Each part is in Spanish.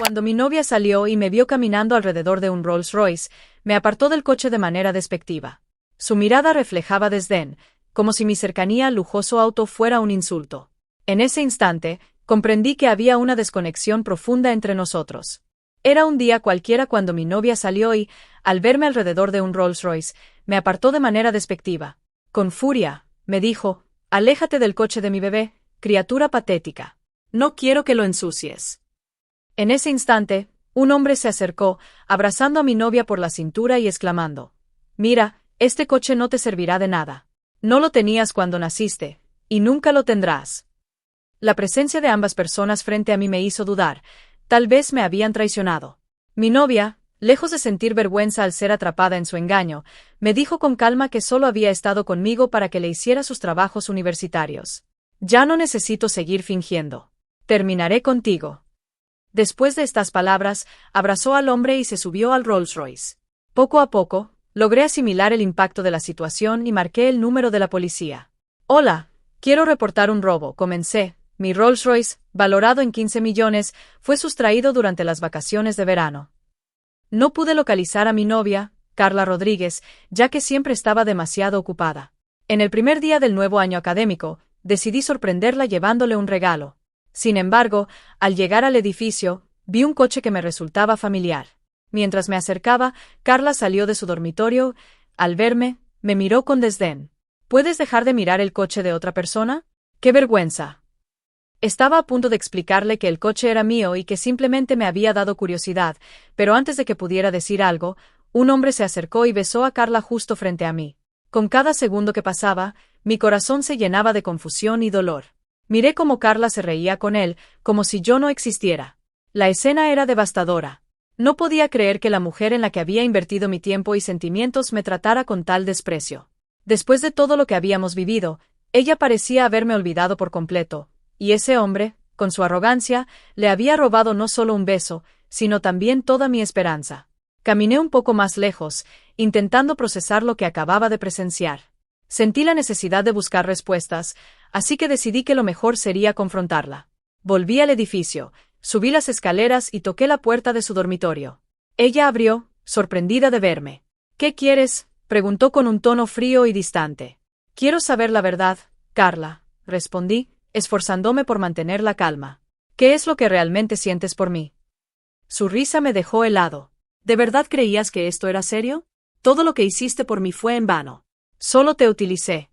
Cuando mi novia salió y me vio caminando alrededor de un Rolls Royce, me apartó del coche de manera despectiva. Su mirada reflejaba desdén, como si mi cercanía al lujoso auto fuera un insulto. En ese instante, comprendí que había una desconexión profunda entre nosotros. Era un día cualquiera cuando mi novia salió y, al verme alrededor de un Rolls Royce, me apartó de manera despectiva. Con furia, me dijo: «Aléjate del coche de mi bebé, criatura patética. No quiero que lo ensucies». En ese instante, un hombre se acercó, abrazando a mi novia por la cintura y exclamando: «Mira, este coche no te servirá de nada. No lo tenías cuando naciste, y nunca lo tendrás». La presencia de ambas personas frente a mí me hizo dudar. Tal vez me habían traicionado. Mi novia, lejos de sentir vergüenza al ser atrapada en su engaño, me dijo con calma que solo había estado conmigo para que le hiciera sus trabajos universitarios. «Ya no necesito seguir fingiendo. Terminaré contigo». Después de estas palabras, abrazó al hombre y se subió al Rolls Royce. Poco a poco, logré asimilar el impacto de la situación y marqué el número de la policía. «Hola, quiero reportar un robo», comencé. Mi Rolls Royce, valorado en 15 millones, fue sustraído durante las vacaciones de verano. No pude localizar a mi novia, Carla Rodríguez, ya que siempre estaba demasiado ocupada. En el primer día del nuevo año académico, decidí sorprenderla llevándole un regalo. Sin embargo, al llegar al edificio, vi un coche que me resultaba familiar. Mientras me acercaba, Carla salió de su dormitorio. Al verme, me miró con desdén. «¿Puedes dejar de mirar el coche de otra persona? ¡Qué vergüenza!». Estaba a punto de explicarle que el coche era mío y que simplemente me había dado curiosidad, pero antes de que pudiera decir algo, un hombre se acercó y besó a Carla justo frente a mí. Con cada segundo que pasaba, mi corazón se llenaba de confusión y dolor. Miré cómo Carla se reía con él, como si yo no existiera. La escena era devastadora. No podía creer que la mujer en la que había invertido mi tiempo y sentimientos me tratara con tal desprecio. Después de todo lo que habíamos vivido, ella parecía haberme olvidado por completo, y ese hombre, con su arrogancia, le había robado no solo un beso, sino también toda mi esperanza. Caminé un poco más lejos, intentando procesar lo que acababa de presenciar. Sentí la necesidad de buscar respuestas, así que decidí que lo mejor sería confrontarla. Volví al edificio, subí las escaleras y toqué la puerta de su dormitorio. Ella abrió, sorprendida de verme. «¿Qué quieres?», preguntó con un tono frío y distante. «Quiero saber la verdad, Carla», respondí, esforzándome por mantener la calma. «¿Qué es lo que realmente sientes por mí?». Su risa me dejó helado. «¿De verdad creías que esto era serio? Todo lo que hiciste por mí fue en vano. Solo te utilicé».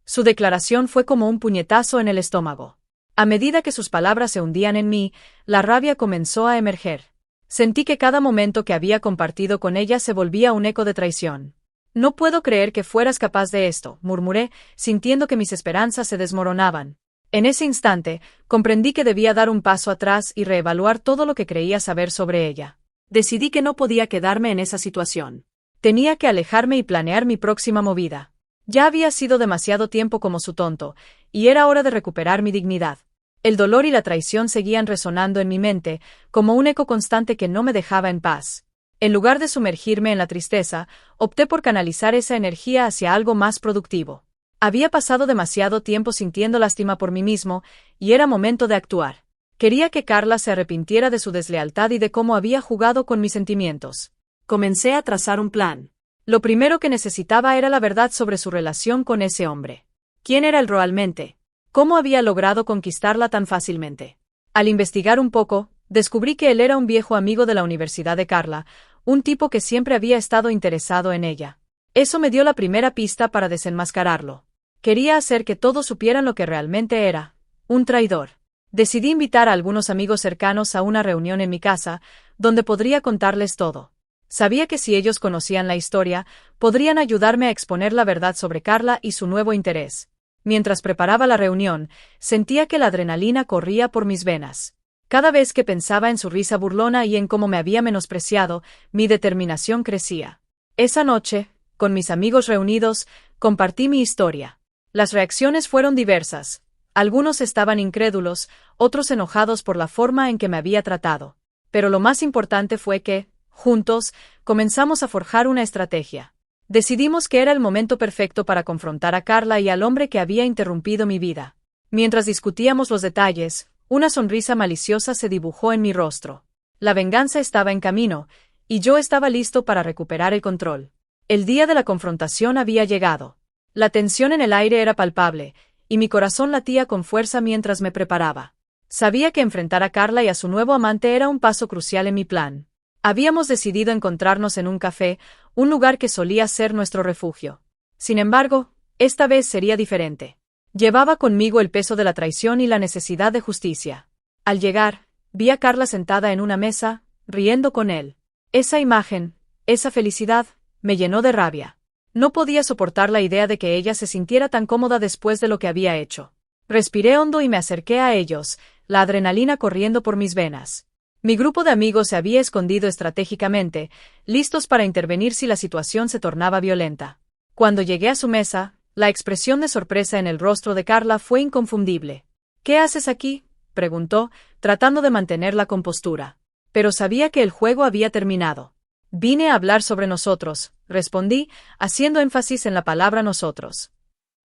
Su declaración fue como un puñetazo en el estómago. A medida que sus palabras se hundían en mí, la rabia comenzó a emerger. Sentí que cada momento que había compartido con ella se volvía un eco de traición. «No puedo creer que fueras capaz de esto», murmuré, sintiendo que mis esperanzas se desmoronaban. En ese instante, comprendí que debía dar un paso atrás y reevaluar todo lo que creía saber sobre ella. Decidí que no podía quedarme en esa situación. Tenía que alejarme y planear mi próxima movida. Ya había sido demasiado tiempo como su tonto, y era hora de recuperar mi dignidad. El dolor y la traición seguían resonando en mi mente, como un eco constante que no me dejaba en paz. En lugar de sumergirme en la tristeza, opté por canalizar esa energía hacia algo más productivo. Había pasado demasiado tiempo sintiendo lástima por mí mismo, y era momento de actuar. Quería que Carla se arrepintiera de su deslealtad y de cómo había jugado con mis sentimientos. Comencé a trazar un plan. Lo primero que necesitaba era la verdad sobre su relación con ese hombre. ¿Quién era él realmente? ¿Cómo había logrado conquistarla tan fácilmente? Al investigar un poco, descubrí que él era un viejo amigo de la universidad de Carla, un tipo que siempre había estado interesado en ella. Eso me dio la primera pista para desenmascararlo. Quería hacer que todos supieran lo que realmente era: un traidor. Decidí invitar a algunos amigos cercanos a una reunión en mi casa, donde podría contarles todo. Sabía que si ellos conocían la historia, podrían ayudarme a exponer la verdad sobre Carla y su nuevo interés. Mientras preparaba la reunión, sentía que la adrenalina corría por mis venas. Cada vez que pensaba en su risa burlona y en cómo me había menospreciado, mi determinación crecía. Esa noche, con mis amigos reunidos, compartí mi historia. Las reacciones fueron diversas. Algunos estaban incrédulos, otros enojados por la forma en que me había tratado. Pero lo más importante fue que, juntos, comenzamos a forjar una estrategia. Decidimos que era el momento perfecto para confrontar a Carla y al hombre que había interrumpido mi vida. Mientras discutíamos los detalles, una sonrisa maliciosa se dibujó en mi rostro. La venganza estaba en camino, y yo estaba listo para recuperar el control. El día de la confrontación había llegado. La tensión en el aire era palpable, y mi corazón latía con fuerza mientras me preparaba. Sabía que enfrentar a Carla y a su nuevo amante era un paso crucial en mi plan. Habíamos decidido encontrarnos en un café, un lugar que solía ser nuestro refugio. Sin embargo, esta vez sería diferente. Llevaba conmigo el peso de la traición y la necesidad de justicia. Al llegar, vi a Carla sentada en una mesa, riendo con él. Esa imagen, esa felicidad, me llenó de rabia. No podía soportar la idea de que ella se sintiera tan cómoda después de lo que había hecho. Respiré hondo y me acerqué a ellos, la adrenalina corriendo por mis venas. Mi grupo de amigos se había escondido estratégicamente, listos para intervenir si la situación se tornaba violenta. Cuando llegué a su mesa, la expresión de sorpresa en el rostro de Carla fue inconfundible. «¿Qué haces aquí?», preguntó, tratando de mantener la compostura. Pero sabía que el juego había terminado. «Vine a hablar sobre nosotros», respondí, haciendo énfasis en la palabra nosotros.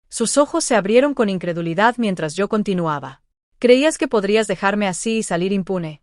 Sus ojos se abrieron con incredulidad mientras yo continuaba. «¿Creías que podrías dejarme así y salir impune?».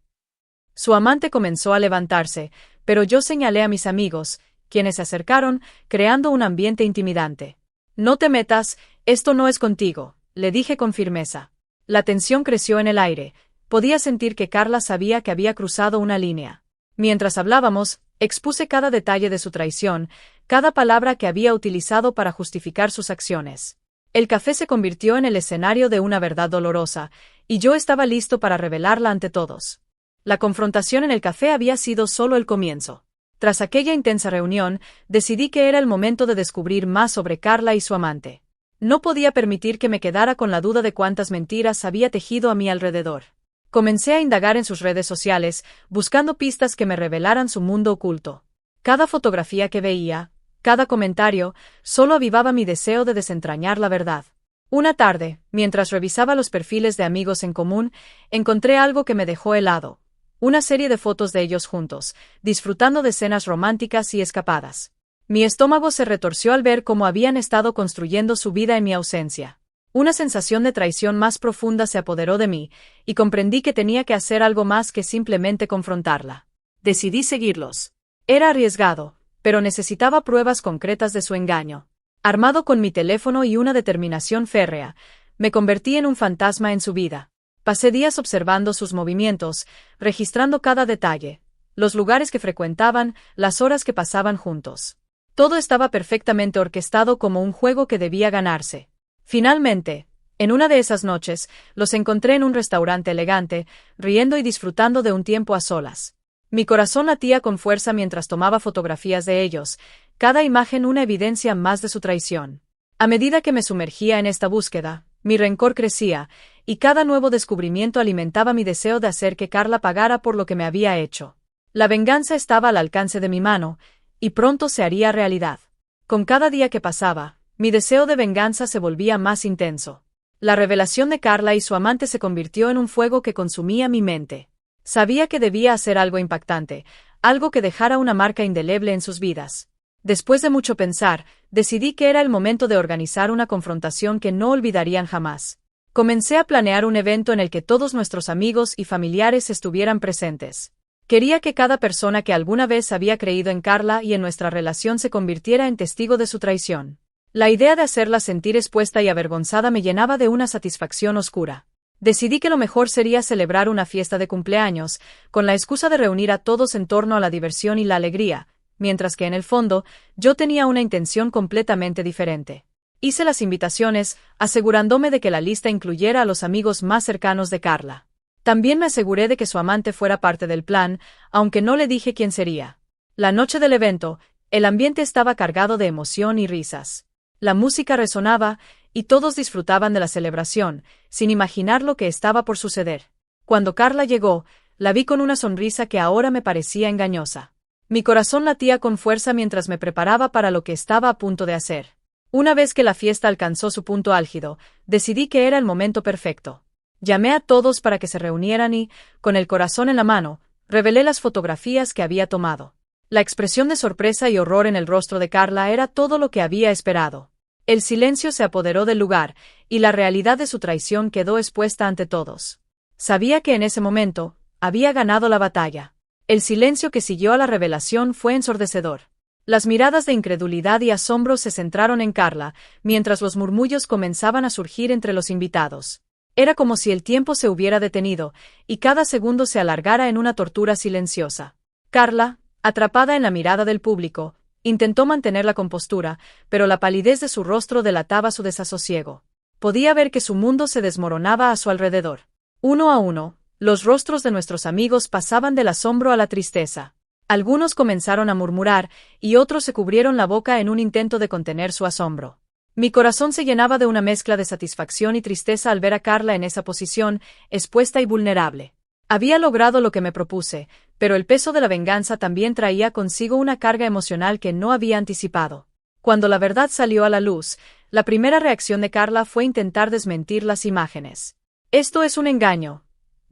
Su amante comenzó a levantarse, pero yo señalé a mis amigos, quienes se acercaron, creando un ambiente intimidante. «No te metas, esto no es contigo», le dije con firmeza. La tensión creció en el aire. Podía sentir que Carla sabía que había cruzado una línea. Mientras hablábamos, expuse cada detalle de su traición, cada palabra que había utilizado para justificar sus acciones. El café se convirtió en el escenario de una verdad dolorosa, y yo estaba listo para revelarla ante todos. La confrontación en el café había sido solo el comienzo. Tras aquella intensa reunión, decidí que era el momento de descubrir más sobre Carla y su amante. No podía permitir que me quedara con la duda de cuántas mentiras había tejido a mi alrededor. Comencé a indagar en sus redes sociales, buscando pistas que me revelaran su mundo oculto. Cada fotografía que veía, cada comentario, solo avivaba mi deseo de desentrañar la verdad. Una tarde, mientras revisaba los perfiles de amigos en común, encontré algo que me dejó helado. Una serie de fotos de ellos juntos, disfrutando de escenas románticas y escapadas. Mi estómago se retorció al ver cómo habían estado construyendo su vida en mi ausencia. Una sensación de traición más profunda se apoderó de mí, y comprendí que tenía que hacer algo más que simplemente confrontarla. Decidí seguirlos. Era arriesgado, pero necesitaba pruebas concretas de su engaño. Armado con mi teléfono y una determinación férrea, me convertí en un fantasma en su vida. Pasé días observando sus movimientos, registrando cada detalle, los lugares que frecuentaban, las horas que pasaban juntos. Todo estaba perfectamente orquestado como un juego que debía ganarse. Finalmente, en una de esas noches, los encontré en un restaurante elegante, riendo y disfrutando de un tiempo a solas. Mi corazón latía con fuerza mientras tomaba fotografías de ellos, cada imagen una evidencia más de su traición. A medida que me sumergía en esta búsqueda, mi rencor crecía, y cada nuevo descubrimiento alimentaba mi deseo de hacer que Carla pagara por lo que me había hecho. La venganza estaba al alcance de mi mano, y pronto se haría realidad. Con cada día que pasaba, mi deseo de venganza se volvía más intenso. La revelación de Carla y su amante se convirtió en un fuego que consumía mi mente. Sabía que debía hacer algo impactante, algo que dejara una marca indeleble en sus vidas. Después de mucho pensar, decidí que era el momento de organizar una confrontación que no olvidarían jamás. Comencé a planear un evento en el que todos nuestros amigos y familiares estuvieran presentes. Quería que cada persona que alguna vez había creído en Carla y en nuestra relación se convirtiera en testigo de su traición. La idea de hacerla sentir expuesta y avergonzada me llenaba de una satisfacción oscura. Decidí que lo mejor sería celebrar una fiesta de cumpleaños, con la excusa de reunir a todos en torno a la diversión y la alegría, mientras que en el fondo, yo tenía una intención completamente diferente. Hice las invitaciones, asegurándome de que la lista incluyera a los amigos más cercanos de Carla. También me aseguré de que su amante fuera parte del plan, aunque no le dije quién sería. La noche del evento, el ambiente estaba cargado de emoción y risas. La música resonaba, y todos disfrutaban de la celebración, sin imaginar lo que estaba por suceder. Cuando Carla llegó, la vi con una sonrisa que ahora me parecía engañosa. Mi corazón latía con fuerza mientras me preparaba para lo que estaba a punto de hacer. Una vez que la fiesta alcanzó su punto álgido, decidí que era el momento perfecto. Llamé a todos para que se reunieran y, con el corazón en la mano, revelé las fotografías que había tomado. La expresión de sorpresa y horror en el rostro de Carla era todo lo que había esperado. El silencio se apoderó del lugar, y la realidad de su traición quedó expuesta ante todos. Sabía que en ese momento, había ganado la batalla. El silencio que siguió a la revelación fue ensordecedor. Las miradas de incredulidad y asombro se centraron en Carla, mientras los murmullos comenzaban a surgir entre los invitados. Era como si el tiempo se hubiera detenido, y cada segundo se alargara en una tortura silenciosa. Carla, atrapada en la mirada del público, intentó mantener la compostura, pero la palidez de su rostro delataba su desasosiego. Podía ver que su mundo se desmoronaba a su alrededor. Uno a uno, los rostros de nuestros amigos pasaban del asombro a la tristeza. Algunos comenzaron a murmurar, y otros se cubrieron la boca en un intento de contener su asombro. Mi corazón se llenaba de una mezcla de satisfacción y tristeza al ver a Carla en esa posición, expuesta y vulnerable. Había logrado lo que me propuse, pero el peso de la venganza también traía consigo una carga emocional que no había anticipado. Cuando la verdad salió a la luz, la primera reacción de Carla fue intentar desmentir las imágenes. «Esto es un engaño»,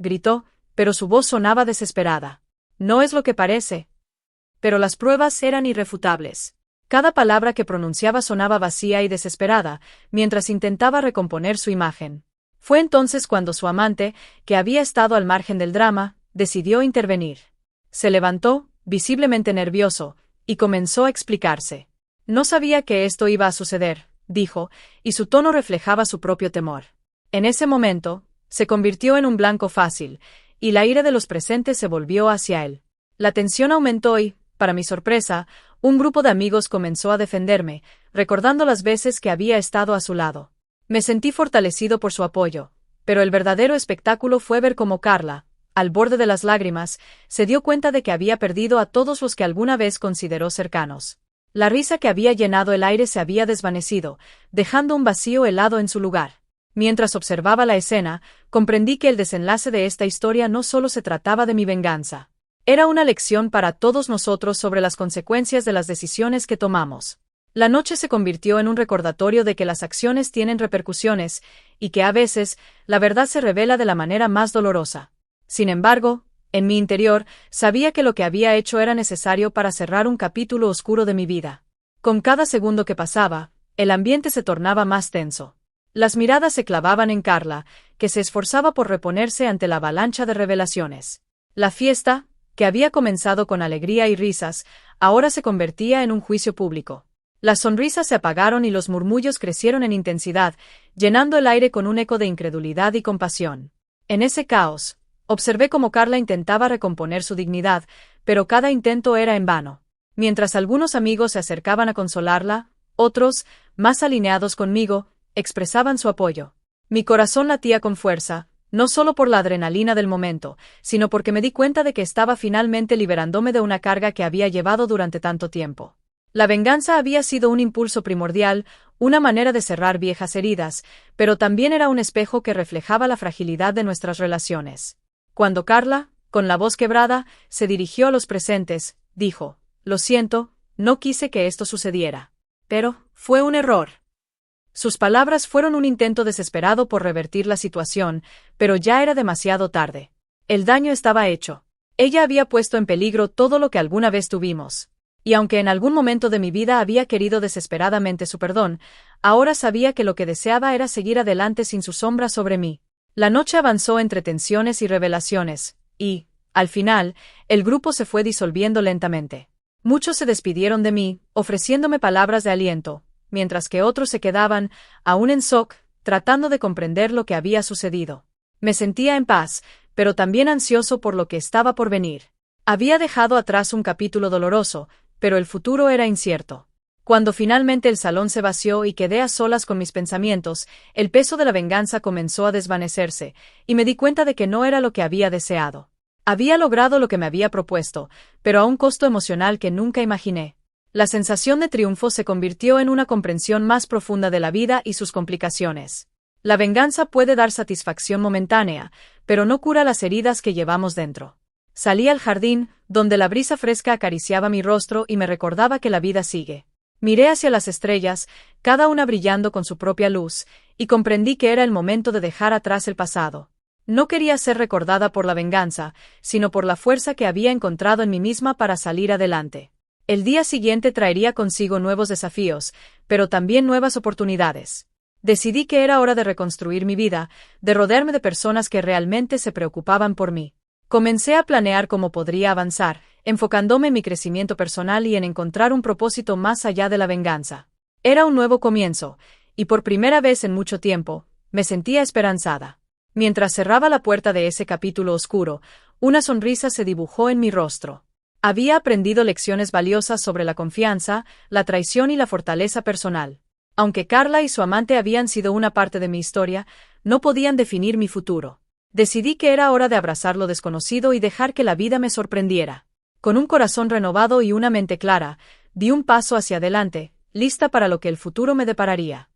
gritó, pero su voz sonaba desesperada. «No es lo que parece». Pero las pruebas eran irrefutables. Cada palabra que pronunciaba sonaba vacía y desesperada, mientras intentaba recomponer su imagen. Fue entonces cuando su amante, que había estado al margen del drama, decidió intervenir. Se levantó, visiblemente nervioso, y comenzó a explicarse. «No sabía que esto iba a suceder», dijo, y su tono reflejaba su propio temor. En ese momento, se convirtió en un blanco fácil, y la ira de los presentes se volvió hacia él. La tensión aumentó y, para mi sorpresa, un grupo de amigos comenzó a defenderme, recordando las veces que había estado a su lado. Me sentí fortalecido por su apoyo, pero el verdadero espectáculo fue ver cómo Carla, al borde de las lágrimas, se dio cuenta de que había perdido a todos los que alguna vez consideró cercanos. La risa que había llenado el aire se había desvanecido, dejando un vacío helado en su lugar. Mientras observaba la escena, comprendí que el desenlace de esta historia no solo se trataba de mi venganza. Era una lección para todos nosotros sobre las consecuencias de las decisiones que tomamos. La noche se convirtió en un recordatorio de que las acciones tienen repercusiones, y que a veces, la verdad se revela de la manera más dolorosa. Sin embargo, en mi interior, sabía que lo que había hecho era necesario para cerrar un capítulo oscuro de mi vida. Con cada segundo que pasaba, el ambiente se tornaba más tenso. Las miradas se clavaban en Carla, que se esforzaba por reponerse ante la avalancha de revelaciones. La fiesta, que había comenzado con alegría y risas, ahora se convertía en un juicio público. Las sonrisas se apagaron y los murmullos crecieron en intensidad, llenando el aire con un eco de incredulidad y compasión. En ese caos, observé cómo Carla intentaba recomponer su dignidad, pero cada intento era en vano. Mientras algunos amigos se acercaban a consolarla, otros, más alineados conmigo, expresaban su apoyo. Mi corazón latía con fuerza, no solo por la adrenalina del momento, sino porque me di cuenta de que estaba finalmente liberándome de una carga que había llevado durante tanto tiempo. La venganza había sido un impulso primordial, una manera de cerrar viejas heridas, pero también era un espejo que reflejaba la fragilidad de nuestras relaciones. Cuando Carla, con la voz quebrada, se dirigió a los presentes, dijo: «Lo siento, no quise que esto sucediera. Pero, fue un error». Sus palabras fueron un intento desesperado por revertir la situación, pero ya era demasiado tarde. El daño estaba hecho. Ella había puesto en peligro todo lo que alguna vez tuvimos. Y aunque en algún momento de mi vida había querido desesperadamente su perdón, ahora sabía que lo que deseaba era seguir adelante sin su sombra sobre mí. La noche avanzó entre tensiones y revelaciones, y, al final, el grupo se fue disolviendo lentamente. Muchos se despidieron de mí, ofreciéndome palabras de aliento, mientras que otros se quedaban, aún en shock, tratando de comprender lo que había sucedido. Me sentía en paz, pero también ansioso por lo que estaba por venir. Había dejado atrás un capítulo doloroso, pero el futuro era incierto. Cuando finalmente el salón se vació y quedé a solas con mis pensamientos, el peso de la venganza comenzó a desvanecerse, y me di cuenta de que no era lo que había deseado. Había logrado lo que me había propuesto, pero a un costo emocional que nunca imaginé. La sensación de triunfo se convirtió en una comprensión más profunda de la vida y sus complicaciones. La venganza puede dar satisfacción momentánea, pero no cura las heridas que llevamos dentro. Salí al jardín, donde la brisa fresca acariciaba mi rostro y me recordaba que la vida sigue. Miré hacia las estrellas, cada una brillando con su propia luz, y comprendí que era el momento de dejar atrás el pasado. No quería ser recordada por la venganza, sino por la fuerza que había encontrado en mí misma para salir adelante. El día siguiente traería consigo nuevos desafíos, pero también nuevas oportunidades. Decidí que era hora de reconstruir mi vida, de rodearme de personas que realmente se preocupaban por mí. Comencé a planear cómo podría avanzar, enfocándome en mi crecimiento personal y en encontrar un propósito más allá de la venganza. Era un nuevo comienzo, y por primera vez en mucho tiempo, me sentía esperanzada. Mientras cerraba la puerta de ese capítulo oscuro, una sonrisa se dibujó en mi rostro. Había aprendido lecciones valiosas sobre la confianza, la traición y la fortaleza personal. Aunque Carla y su amante habían sido una parte de mi historia, no podían definir mi futuro. Decidí que era hora de abrazar lo desconocido y dejar que la vida me sorprendiera. Con un corazón renovado y una mente clara, di un paso hacia adelante, lista para lo que el futuro me depararía.